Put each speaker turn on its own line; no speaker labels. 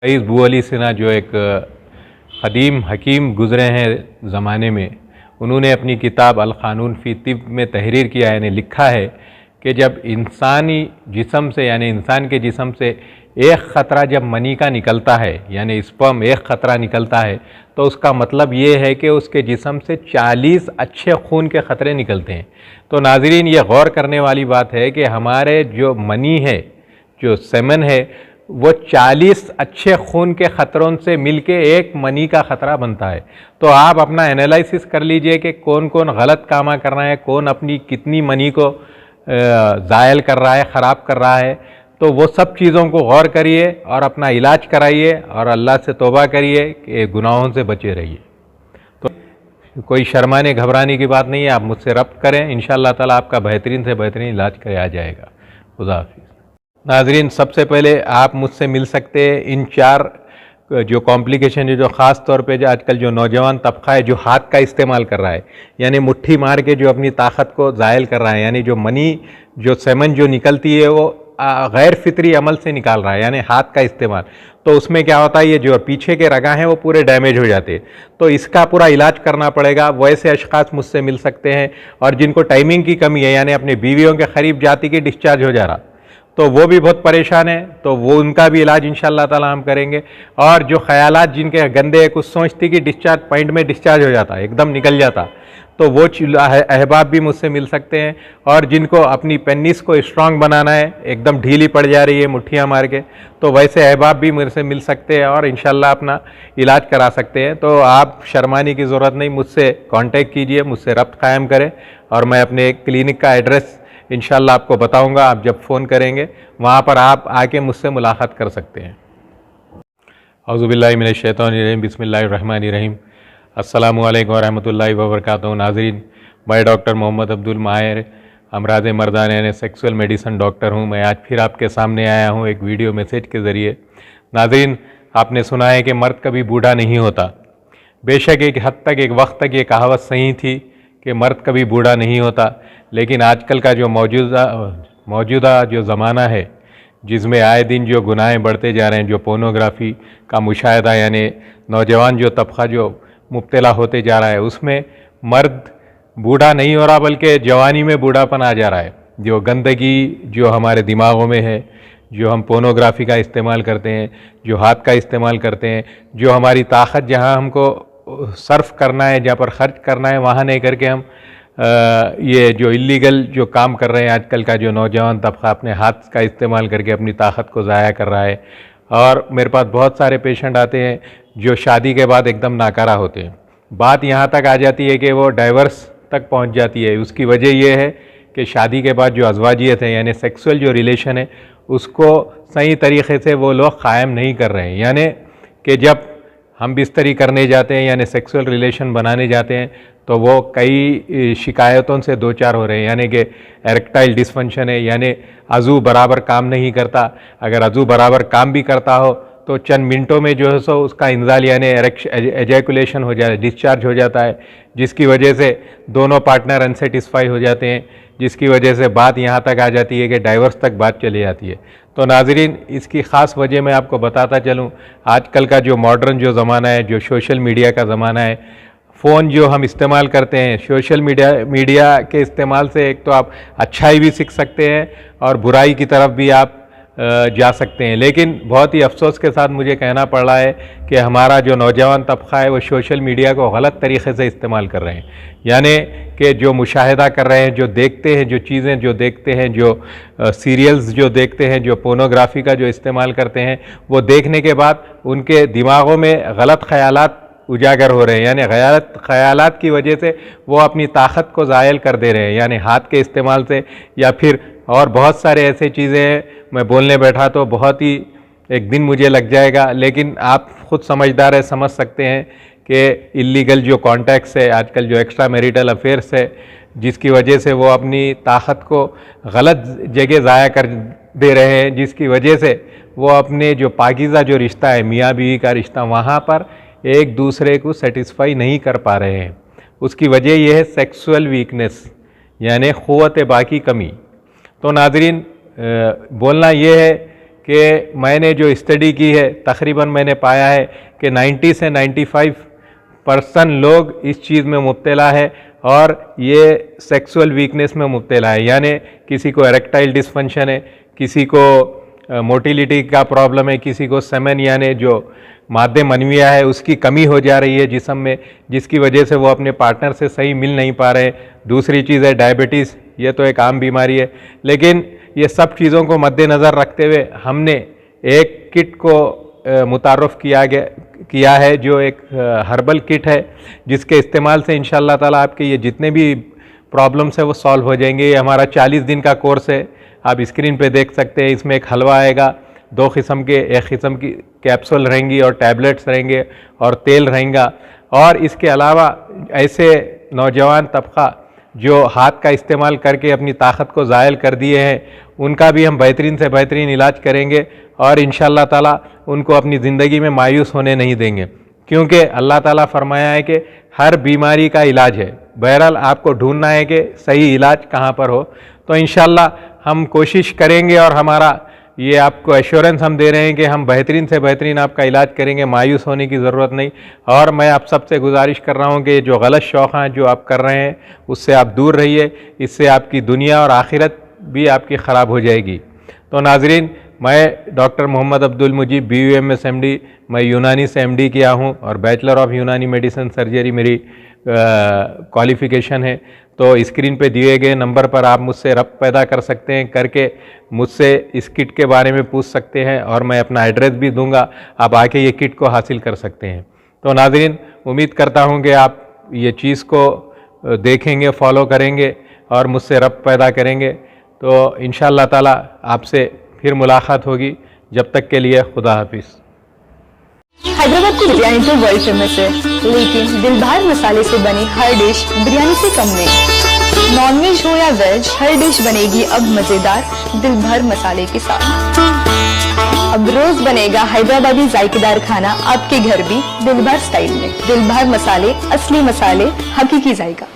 Rice बू अली सिन्हा जो एक क़दीम हकीम गुज़रे हैं ज़माने में, उन्होंने अपनी किताब अल क़ानून फ़ी तिब में तहरीर किया, यानी लिखा है कि जब इंसानी जिस्म से यानी इंसान के जिस्म से एक ख़तरा जब मनी का निकलता है, यानी स्पर्म एक ख़तरा निकलता है, तो उसका मतलब ये है कि उसके जिस्म से 40 अच्छे खून के ख़तरे निकलते हैं। तो नाज़रीन, ये गौर करने वाली बात है कि हमारे जो मनी है, जो सेमन है, वो 40 अच्छे खून के ख़तरों से मिलके एक मनी का ख़तरा बनता है। तो आप अपना एनालिसिस कर लीजिए कि कौन कौन गलत काम कर रहा है, कौन अपनी कितनी मनी को ज़ायल कर रहा है, ख़राब कर रहा है। तो वो सब चीज़ों को गौर करिए और अपना इलाज कराइए और अल्लाह से तौबा करिए कि गुनाहों से बचे रहिए। तो कोई शर्माने घबराने की बात नहीं है, आप मुझसे रब्त करें, इंशाअल्लाह ताला आपका बेहतरीन से बेहतरीन इलाज किया जाएगा। खुदा हाफिज़। नाज़रीन, सबसे पहले आप मुझसे मिल सकते हैं इन 4 जो कॉम्प्लिकेशन है, जो ख़ास तौर पे जो आजकल जो नौजवान तबका है जो हाथ का इस्तेमाल कर रहा है, यानी मुट्ठी मार के जो अपनी ताकत को ज़ायल कर रहा है, यानी जो मनी जो सेमन जो निकलती है वो गैर फितरी अमल से निकाल रहा है, यानी हाथ का इस्तेमाल। तो उसमें क्या होता है, ये जो पीछे के रगा हैं वो पूरे डैमेज हो जाते हैं। तो इसका पूरा इलाज करना पड़ेगा। वैसे अशख़ास मुझसे मिल सकते हैं, और जिनको टाइमिंग की कमी है, यानी अपने बीवियों के करीब जाती कि डिस्चार्ज हो जा रहा, तो वो भी बहुत परेशान है, तो वो उनका भी इलाज इंशाअल्लाह ताला हम करेंगे। और जो ख़यालात जिनके गंदे, कुछ सोचती कि डिस्चार्ज पॉइंट में डिस्चार्ज हो जाता, एकदम निकल जाता, तो वो अहबाब भी मुझसे मिल सकते हैं। और जिनको अपनी पेनिस को स्ट्रांग बनाना है, एकदम ढीली पड़ जा रही है मुट्ठियाँ मार के, तो वैसे अहबाब भी मेरे से मिल सकते हैं और इंशाअल्लाह अपना इलाज करा सकते हैं। तो आप शर्माने की ज़रूरत नहीं, मुझसे कांटेक्ट कीजिए, मुझसे रब्त कायम करें, और मैं अपने क्लिनिक का एड्रेस इंशाअल्लाह आपको बताऊंगा। आप जब फ़ोन करेंगे वहाँ पर आप आके मुझसे मुलाकात कर सकते हैं। औज़ुबिल्लाहि मिनश्शैतानिर्रजीम, बिस्मिल्लाहिर्रहमानिर्रहीम, अस्सलामु अलैकुम वरहमतुल्लाहि वबरकातुहू। नाज़रीन, मैं डॉक्टर मोहम्मद अब्दुल माहिर, अमराज़ मर्दाना यानी सेक्सुअल मेडिसन डॉक्टर हूँ। मैं आज फिर आपके सामने आया हूँ एक वीडियो मैसेज के ज़रिए। नाज़रीन, आपने सुना है कि मर्द कभी बूढ़ा नहीं होता। बेशक एक हद तक, एक वक्त तक ये कहावत सही थी कि मर्द कभी बूढ़ा नहीं होता, लेकिन आजकल का जो मौजूदा जो ज़माना है, जिसमें आए दिन जो गुनाहें बढ़ते जा रहे हैं, जो पोर्नोग्राफ़ी का मुशाहिदा, यानी नौजवान जो तबका जो मुब्तला होते जा रहा है, उसमें मर्द बूढ़ा नहीं हो रहा, बल्कि जवानी में बूढ़ापन आ जा रहा है। जो गंदगी जो हमारे दिमागों में है, जो हम पोर्नोग्राफ़ी का इस्तेमाल करते हैं, जो हाथ का इस्तेमाल करते हैं, जो हमारी ताकत जहाँ हमको सर्फ करना है, जहाँ पर ख़र्च करना है, वहाँ नहीं करके हम ये जो इल्लीगल जो काम कर रहे हैं, आजकल का जो नौजवान तबका अपने हाथ का इस्तेमाल करके अपनी ताकत को ज़ाया कर रहा है। और मेरे पास बहुत सारे पेशेंट आते हैं जो शादी के बाद एकदम नाकारा होते हैं। बात यहाँ तक आ जाती है कि वो डाइवर्स तक पहुँच जाती है। उसकी वजह यह है कि शादी के बाद जो अज़वाजियत है, यानी सेक्सुअल जो रिलेशन है, उसको सही तरीक़े से वो लोग क़ायम नहीं कर रहे हैं। यानी कि जब हम बिस्तरी करने जाते हैं, यानी सेक्सुअल रिलेशन बनाने जाते हैं, तो वो कई शिकायतों से दो चार हो रहे हैं। यानी कि एरेक्टाइल डिसफंक्शन है, यानी अज़ू बराबर काम नहीं करता। अगर अज़ू बराबर काम भी करता हो तो चंद मिनटों में जो है सो उसका इंजाल यानी एजैकुलेशन हो जाता है, डिस्चार्ज हो जाता है, जिसकी वजह से दोनों पार्टनर अनसेटिस्फाई हो जाते हैं, जिसकी वजह से बात यहाँ तक आ जाती है कि डाइवर्स तक बात चली जाती है। तो नाज़रीन, इसकी ख़ास वजह मैं आपको बताता चलूँ। आजकल का जो मॉडर्न जो ज़माना है, जो सोशल मीडिया का ज़माना है, फ़ोन जो हम इस्तेमाल करते हैं, सोशल मीडिया के इस्तेमाल से एक तो आप अच्छाई भी सीख सकते हैं और बुराई की तरफ भी आप जा सकते हैं। लेकिन बहुत ही अफसोस के साथ मुझे कहना पड़ रहा है कि हमारा जो नौजवान तबका है वो सोशल मीडिया को गलत तरीक़े से इस्तेमाल कर रहे हैं। यानी कि जो मुशाहिदा कर रहे हैं, जो देखते हैं, जो चीज़ें जो देखते हैं, जो सीरियल्स जो देखते हैं, जो पोर्नोग्राफ़ी का जो इस्तेमाल करते हैं, वो देखने के बाद उनके दिमागों में गलत ख़यालात उजागर हो रहे हैं। यानी गलत ख़यालात की वजह से वो अपनी ताकत को ज़ायल कर दे रहे हैं, यानी हाथ के इस्तेमाल से, या फिर और बहुत सारे ऐसे चीज़ें हैं। मैं बोलने बैठा तो बहुत ही एक दिन मुझे लग जाएगा, लेकिन आप ख़ुद समझदार है, समझ सकते हैं कि इल्लीगल जो कॉन्टैक्ट्स है, आजकल जो एक्स्ट्रा मैरिटल अफेयर्स है, जिसकी वजह से वो अपनी ताकत को गलत जगह ज़ाया कर दे रहे हैं, जिसकी वजह से वो अपने जो पाकीज़ा जो रिश्ता है, मियाँ बीवी का रिश्ता, वहाँ पर एक दूसरे को सेटिस्फाई नहीं कर पा रहे हैं। उसकी वजह यह है सेक्सुअल वीकनेस, यानी क़ुव्वत बाकी कमी। तो नाज़रीन, बोलना ये है कि मैंने जो स्टडी की है तकरीबन मैंने पाया है कि 90 से 95% लोग इस चीज़ में मुब्तला है और ये सेक्सुअल वीकनेस में मुब्तला है, यानी किसी को एरेक्टाइल डिस्फंक्शन है, किसी को मोटिलिटी का प्रॉब्लम है, किसी को सेमेन यानी जो मादे मनविया है उसकी कमी हो जा रही है जिस्म में, जिसकी वजह से वो अपने पार्टनर से सही मिल नहीं पा रहे। दूसरी चीज़ है डायबिटीज़, ये तो एक आम बीमारी है। लेकिन ये सब चीज़ों को मद्देनज़र रखते हुए हमने एक किट को मुतारफ़ किया है जो एक हर्बल किट है, जिसके इस्तेमाल से इंशाअल्लाह ताला आपके ये जितने भी प्रॉब्लम्स है वो सॉल्व हो जाएंगे। ये हमारा 40 दिन का कोर्स है, आप स्क्रीन पे देख सकते हैं। इसमें एक हलवा आएगा, 2 किस्म के, एक किस्म की कैप्सूल रहेंगी और टैबलेट्स रहेंगे और तेल रहेगा। और इसके अलावा ऐसे नौजवान तबका जो हाथ का इस्तेमाल करके अपनी ताकत को ज़ायल कर दिए हैं, उनका भी हम बेहतरीन से बेहतरीन इलाज करेंगे और इंशाअल्लाह ताला उनको अपनी ज़िंदगी में मायूस होने नहीं देंगे, क्योंकि अल्लाह ताला फरमाया है कि हर बीमारी का इलाज है। बहरहाल आपको ढूंढना है कि सही इलाज कहाँ पर हो। तो इंशाअल्लाह हम कोशिश करेंगे और हमारा ये आपको एश्योरेंस हम दे रहे हैं कि हम बेहतरीन से बेहतरीन आपका इलाज करेंगे, मायूस होने की ज़रूरत नहीं। और मैं आप सबसे गुजारिश कर रहा हूँ कि जो गलत शौक़ हैं जो आप कर रहे हैं उससे आप दूर रहिए, इससे आपकी दुनिया और आखिरत भी आपकी ख़राब हो जाएगी। तो नाज़रीन, मैं doctor Mohammad Abdul Mujeeb BUMS MD, मैं यूनानी से MD किया हूँ और bachelor of Unani medicine surgery मेरी क्वालिफ़िकेशन है। तो स्क्रीन पे दिए गए नंबर पर आप मुझसे रब्त पैदा कर सकते हैं, करके मुझसे इस किट के बारे में पूछ सकते हैं और मैं अपना एड्रेस भी दूंगा, आप आके ये किट को हासिल कर सकते हैं। तो नाज़रीन, उम्मीद करता हूँ कि आप ये चीज़ को देखेंगे, फॉलो करेंगे और मुझसे रब्त पैदा करेंगे। तो इंशाअल्लाह ताला आपसे फिर मुलाकात होगी। जब तक के लिए खुदा हाफिज़।
हैदराबाद की बिरयानी तो वर्ल्ड फेमस है, लेकिन दिलभर मसाले से बनी हर डिश बिरयानी से कम नहीं। नॉनवेज हो या वेज, हर डिश बनेगी अब मजेदार दिलभर मसाले के साथ। अब रोज बनेगा हैदराबादी जायकेदार खाना आपके घर भी दिलभर स्टाइल में। दिलभर मसाले, असली मसाले, हकीकी जायका।